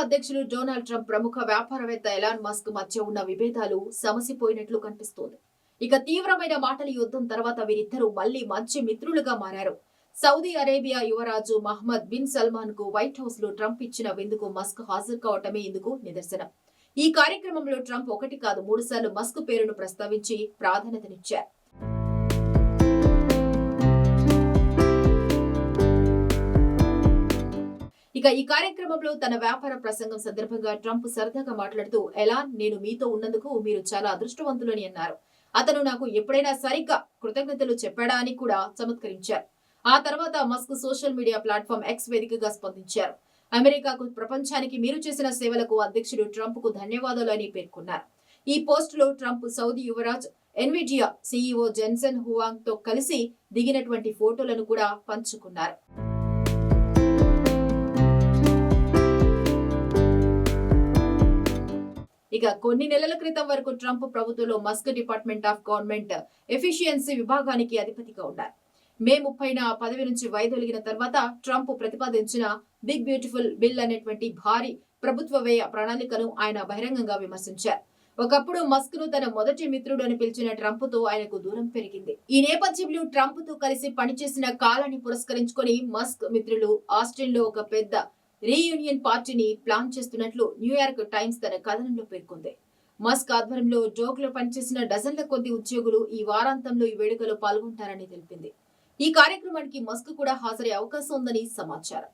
అధ్యక్షులు Donald Trump ప్రముఖ వ్యాపారవేత్త ఎలాన్ మస్క్ మధ్య ఉన్న విభేదాలు సమసిపోయినట్లు కనిపిస్తోంది. ఇక తీవ్రమైన మాటల యుద్ధం తర్వాత వీరిద్దరూ మళ్లీ మంచి మిత్రులుగా మారారు. సౌదీ అరేబియా యువరాజు మహమ్మద్ బిన్ సల్మాన్ కు వైట్ హౌస్ లో ట్రంప్ ఇచ్చిన విందుకు మస్క్ హాజరు కావటమే ఇందుకు నిదర్శనం. ఈ కార్యక్రమంలో ట్రంప్ ఒకటి కాదు 3 సార్లు మస్క్ పేరును ప్రస్తావించి ప్రాధాన్యతనిచ్చారు. ఇక ఈ కార్యక్రమంలో తన వ్యాపార ప్రసంగం సందర్భంగా ట్రంప్ సరదాగా మాట్లాడుతూ, ఎలాన్, నేను మీతో ఉన్నందుకు మీరు చాలా అదృష్టవంతులని అన్నారు. అతను నాకు ఎప్పుడైనా సరిగ్గా కృతజ్ఞతలు చెప్పాడా అని కూడా చమత్కరించారు. ఆ తర్వాత Musk social media platform X వేదికగా స్పందించారు. అమెరికాకు, ప్రపంచానికి మీరు చేసిన సేవలకు అధ్యక్షుడు ట్రంప్ కు ధన్యవాదాలు అని పేర్కొన్నారు. ఈ పోస్ట్ లో ట్రంప్ సౌదీ యువరాజ్ ఎన్విడియా సీఈఓ జెన్సన్ హువాంగ్ తో కలిసి దిగినటువంటి ఫోటోలను కూడా పంచుకున్నారు. ఇక కొన్ని నెలల క్రితం వరకు ట్రంప్ ప్రభుత్వంలో Musk department of government efficiency విభాగానికి అధిపతిగా ఉన్నారు. మే 30న పదవి నుంచి వైదొలిగిన తర్వాత ట్రంప్ ప్రతిపాదించిన బిగ్ బ్యూటిఫుల్ బిల్ అనేటువంటి భారీ ప్రభుత్వ వ్యయ ప్రణాళికను ఆయన బహిరంగంగా విమర్శించారు. ఒకప్పుడు మస్క్ ను తన మొదటి మిత్రుడు అని పిలిచిన ట్రంప్ తో ఆయనకు దూరం పెరిగింది. ఈ నేపథ్యంలో ట్రంప్ తో కలిసి పనిచేసిన కాలాన్ని పురస్కరించుకొని మస్క్ మిత్రులు ఆస్టిన్ లో ఒక పెద్ద రీయూనియన్ పార్టీని ప్లాన్ చేస్తున్నట్లు న్యూయార్క్ టైమ్స్ తన కథనంలో పేర్కొంది. మస్క్ ఆధ్వర్యంలో జోగ్లో పనిచేసిన డజన్ల కొద్ది ఉద్యోగులు ఈ వారాంతంలో ఈ వేడుకలో పాల్గొంటారని తెలిపింది. ఈ కార్యక్రమానికి మస్క్ కూడా హాజరయ్యే అవకాశం ఉందని సమాచారం.